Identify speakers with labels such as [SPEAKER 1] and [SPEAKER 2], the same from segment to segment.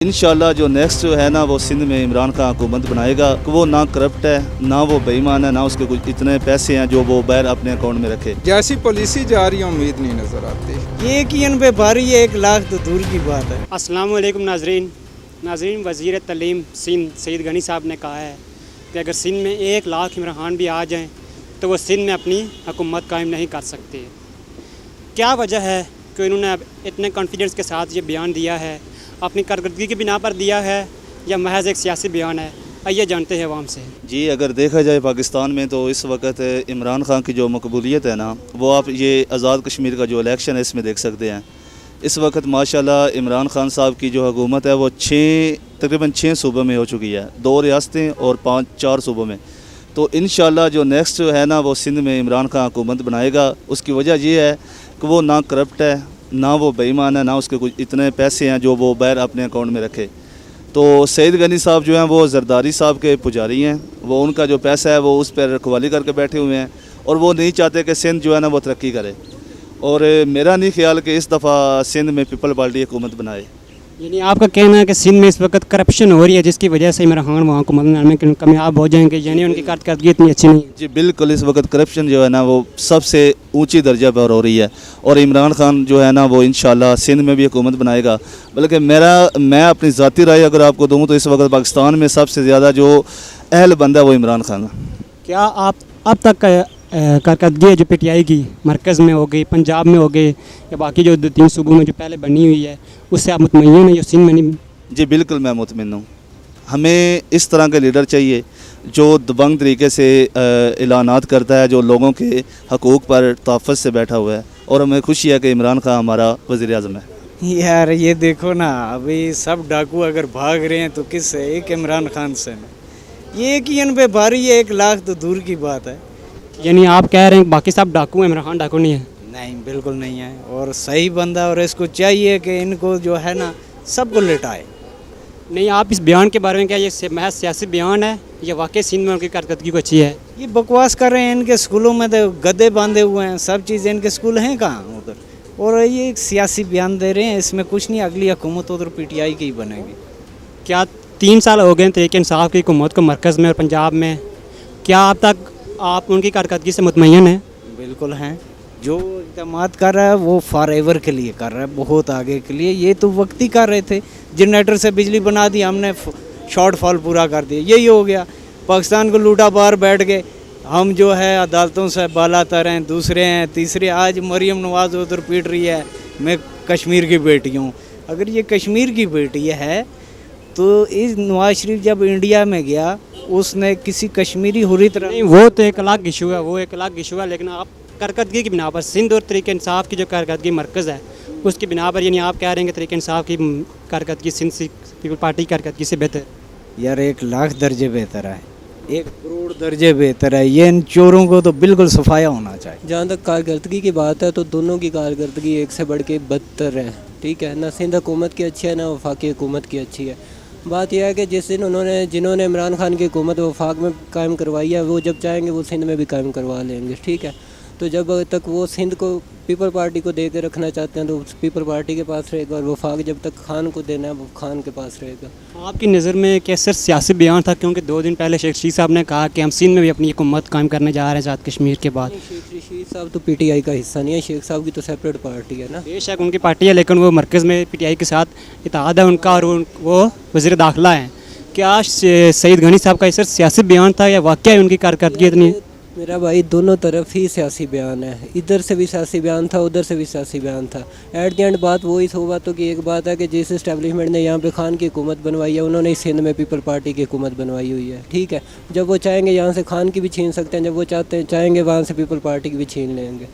[SPEAKER 1] इंशाल्लाह जो नेक्स्ट जो है ना वो सिंध में इमरान खान हुकूमत बनाएगा। वो ना करप्ट है, ना वो बेईमान है, ना उसके कुछ इतने पैसे हैं जो वो बाहर अपने अकाउंट में रखे।
[SPEAKER 2] जैसी पॉलिसी जा रही है उम्मीद नहीं नज़र आती।
[SPEAKER 3] एक ही पे भारी है, 1 लाख तो दूर की बात है।
[SPEAKER 4] अस्सलाम वालेकुम नाजरीन, वज़ीर तलीम सिंध सईद गनी साहब ने कहा है कि अगर सिंध में 1 लाख इमरान खान भी आ जाएँ तो वो सिंध में अपनी हुकूमत कायम नहीं कर सकते। क्या वजह है कि इन्होंने अब इतने कॉन्फिडेंस के साथ ये बयान दिया है? अपनी कारकर्दगी की बिना पर दिया है या महज एक सियासी बयान है? आइए जानते हैं अवाम से।
[SPEAKER 1] जी, अगर देखा जाए पाकिस्तान में तो इस वक्त इमरान खान की जो मकबूलियत है ना, वो आप ये आज़ाद कश्मीर का जो इलेक्शन है इसमें देख सकते हैं। इस वक्त माशाल्लाह इमरान खान साहब की जो हुकूमत है वो तकरीबन 6 सूबों में हो चुकी है, 2 रियासतें और 4 सूबों में। तो इंशाल्लाह जो नेक्स्ट जो है ना वो सिंध में इमरान खान हुकूमत बनाएगा। उसकी वजह ये है कि वो ना करप्ट है, ना वो बेईमान है, ना उसके कुछ इतने पैसे हैं जो वो बाहर अपने अकाउंट में रखे। तो सईद गनी साहब जो हैं वो जरदारी साहब के पुजारी हैं। वो उनका जो पैसा है वो उस पर रखवाली करके बैठे हुए हैं और वो नहीं चाहते कि सिंध जो है ना वो तरक्की करे। और मेरा नहीं ख्याल कि इस दफ़ा सिंध में पीपल पार्टी हुकूमत बनाए।
[SPEAKER 4] यानी आपका कहना है कि सिंध में इस वक्त करप्शन हो रही है जिसकी वजह से इमरान खान वहाँ हुकूमत में कामयाब हो जाएंगे, यानी उनकी कारकर्दगी इतनी अच्छी नहीं है।
[SPEAKER 1] जी बिल्कुल, इस वक्त करप्शन जो है ना वो सबसे ऊंची दर्जा पर हो रही है और इमरान खान जो है ना वो इंशाल्लाह सिंध में भी हुकूमत बनाएगा। बल्कि मैं अपनी ज़ाती राय अगर आपको दूँ तो इस वक्त पाकिस्तान में सबसे ज़्यादा जो अहल बंदा है वो इमरान खान है।
[SPEAKER 4] क्या आप अब तक कारकर्दगी है जो PTI की मरकज़ में हो गई, पंजाब में हो गई या बाकी जो 2-3 सूबों में जो पहले बनी हुई है उससे आप मुतमईन हैं जो सिंध में नहीं?
[SPEAKER 1] जी बिल्कुल, मैं मुतमिन हूँ। हमें इस तरह के लीडर चाहिए जो दबंग तरीके से ऐलानात करता है, जो लोगों के हकूक़ पर तहफ़्फ़ुज़ से बैठा हुआ है। और हमें खुशी है कि इमरान खान हमारा वज़ीर आज़म है।
[SPEAKER 3] यार ये देखो ना, अभी सब डाकू अगर भाग रहे हैं तो किस से? एक इमरान खान से ना। ये एक ही पे भारी है, 1 लाख तो दूर की बात है।
[SPEAKER 4] यानी आप कह रहे हैं बाकी सब डाकू हैं, इमरान खान डाकू नहीं है?
[SPEAKER 3] नहीं, बिल्कुल नहीं है और सही बंदा, और इसको चाहिए कि इनको जो है ना सबको लिटाए।
[SPEAKER 4] नहीं, आप इस बयान के बारे में क्या ये महज सियासी बयान है या वाकई सिंध में उनकी कारकर्दगी को अच्छी है?
[SPEAKER 3] ये बकवास कर रहे हैं। इनके स्कूलों में तो गधे बांधे हुए हैं, सब चीज़। इनके स्कूल हैं कहाँ उधर? और ये एक सियासी बयान दे रहे हैं, इसमें कुछ नहीं। अगली हुकूमत उधर PTI की ही बनेगी। क्या
[SPEAKER 4] 3 साल हो गए तहरीक इंसाफ की हुकूमत को मरकज़ में और पंजाब में, क्या अब तक आप उनकी कारकर्दगी से मुतमईन हैं?
[SPEAKER 3] बिल्कुल हैं। जो इक़दामात कर रहा है वो फॉर एवर के लिए कर रहा है, बहुत आगे के लिए। ये तो वक्ती कर रहे थे, जनरेटर से बिजली बना दी हमने, शॉर्ट फॉल पूरा कर दिया, यही हो गया। पाकिस्तान को लूटा बाहर बैठ गए। हम जो है अदालतों से बाला तर हैं, दूसरे हैं, तीसरे। आज मरीम नवाज़ उधर पीट रही है मैं कश्मीर की बेटी हूँ। अगर ये कश्मीर की बेटी है तो इस नवाज शरीफ जब इंडिया में गया उसने किसी कश्मीरी हुर्री तरह
[SPEAKER 4] नहीं, वो तो एक अलग इशू है, वो एक अलग इशू है। लेकिन आप कारकर्दगी की बिना पर सिंध और तहरीक इंसाफ की जो कारकर्दगी मरकज़ है उसकी बिना पर, यानी आप कह रहे हैं कि तहरीक इंसाफ की कारकर्दगी सिंध पीपल पार्टी की कारकर्दगी से बेहतर?
[SPEAKER 3] यार 1 लाख दर्जे बेहतर है, 1 करोड़ दर्जे बेहतर है। ये इन चोरों को तो बिल्कुल सफाया होना चाहिए।
[SPEAKER 5] जहाँ तक कारकर्दगी की बात है तो दोनों की कारकर्दगी एक से बढ़ के बदतर है, ठीक है ना। सिंध हुकूमत की अच्छी है ना वफाकी हुकूमत की अच्छी है। बात यह है कि जिस दिन जिन्होंने इमरान खान की हुकूमत वफाक में कायम करवाई है वो जब चाहेंगे वो सिंध में भी कायम करवा लेंगे, ठीक है। तो जब तक वो सिंध को पीपल पार्टी को दे के रखना चाहते हैं तो पीपल पार्टी के पास रहेगा, और वफाक जब तक खान को देना है वो खान के पास रहेगा।
[SPEAKER 4] आपकी नज़र में क्या सिर्फ सियासी बयान था? क्योंकि 2 दिन पहले शेख रशीद साहब ने कहा कि हम सिंध में भी अपनी हुकूमत कायम करने जा रहे हैं आज़ाद कश्मीर के बाद।
[SPEAKER 5] शेख रशीद साहब तो PTI का हिस्सा नहीं है, शेख साहब की तो सेपरेट पार्टी है ना।
[SPEAKER 4] बेशक उनकी पार्टी है लेकिन वो मरकज़ में PTI के साथ इत्तेहाद है उनका, और वो वज़ीर दाखिला हैं। क्या सईद गनी साहब का ये सिर्फ सियासी बयान था या वाकई उनकी कारकर्दगी इतनी?
[SPEAKER 5] मेरा भाई दोनों तरफ ही सियासी बयान है, इधर से भी सियासी बयान था उधर से भी सियासी बयान था। एट द एंड बात वही सौ बातों की एक बात है कि जिस इस्टेब्लिशमेंट ने यहाँ पे खान की हुकूमत बनवाई है उन्होंने इस सिंध में पीपल पार्टी की हुकूमत बनवाई हुई है, ठीक है। जब वो चाहेंगे यहाँ से खान की भी छीन सकते हैं, जब वो चाहेंगे वहाँ से पीपल पार्टी की भी छीन लेंगे।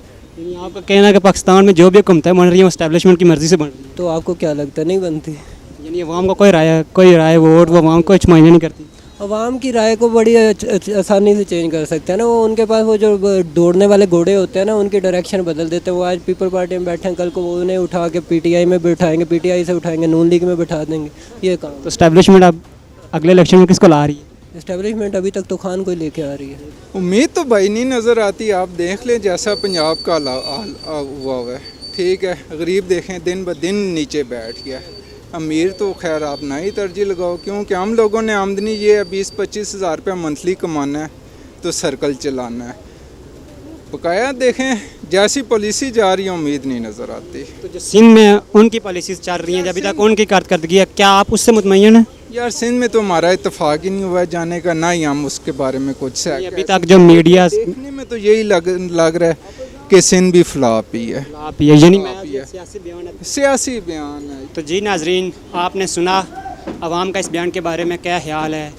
[SPEAKER 4] आपका कहना है कि पाकिस्तान में जो भी हुकूमतें बन रही हैं वो इस्टेब्लिशमेंट की मर्ज़ी से बन रही हैं?
[SPEAKER 5] तो आपको क्या लगता है नहीं बनती?
[SPEAKER 4] यानी अवाम का कोई राय वोट वो अवाम को कुछ मायने नहीं करती?
[SPEAKER 5] अवाम की राय को बड़ी आसानी से चेंज कर सकते हैं ना। वो उनके पास वो जो दौड़ने वाले घोड़े होते हैं ना उनकी डायरेक्शन बदल देते हैं। वो आज पीपल पार्टी में बैठे हैं, कल को वो उन्हें उठा के PTI में बिठाएंगे, PTI से उठाएंगे नून लीग में बिठा देंगे। ये काम
[SPEAKER 4] तो इस्टेब्लिशमेंट अब अगले इलेक्शन में किसको ला रही है?
[SPEAKER 5] इस्टेब्लिशमेंट अभी तक तो खान को ही लेके आ रही है।
[SPEAKER 2] उम्मीद तो भाई नहीं नज़र आती। आप देख लें जैसा पंजाब का हुआ है, ठीक है। गरीब देखें दिन ब दिन नीचे बैठ गया है। امیر تو خیر آپ نہ ہی ترجیح لگاؤ، کیونکہ ہم لوگوں نے آمدنی یہ ہے 20-25 ہزار روپیہ منتھلی کمانا ہے تو سرکل چلانا ہے. بقایا دیکھیں جیسی پالیسی جا رہی ہے امید نہیں نظر آتی.
[SPEAKER 4] تو جو سندھ میں ان کی پالیسیز چل رہی ہیں ابھی تک ان کی کارکردگی ہے، کیا آپ اس سے مطمئن ہیں؟
[SPEAKER 2] یار سندھ میں تو ہمارا اتفاق ہی نہیں ہوا ہے جانے کا، نہ ہی ہم اس کے بارے میں کچھ سے
[SPEAKER 4] ابھی تک جو میڈیا
[SPEAKER 2] دیکھنے میں تو یہی لگ رہا ہے کہ سندھ بھی فلاپ ہی ہے،
[SPEAKER 4] یعنی سیاسی بیان ہے.
[SPEAKER 2] سیاسی بیان ہے.
[SPEAKER 4] تو جی ناظرین، آپ نے سنا عوام کا اس بیان کے بارے میں کیا خیال ہے.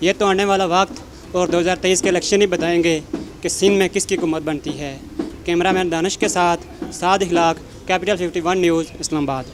[SPEAKER 4] یہ تو آنے والا وقت اور 2023 کے الیکشن ہی بتائیں گے کہ سندھ میں کس کی حکومت بنتی ہے. کیمرہ مین دانش کے ساتھ سعد اخلاق، کیپٹل 51 نیوز، اسلام آباد.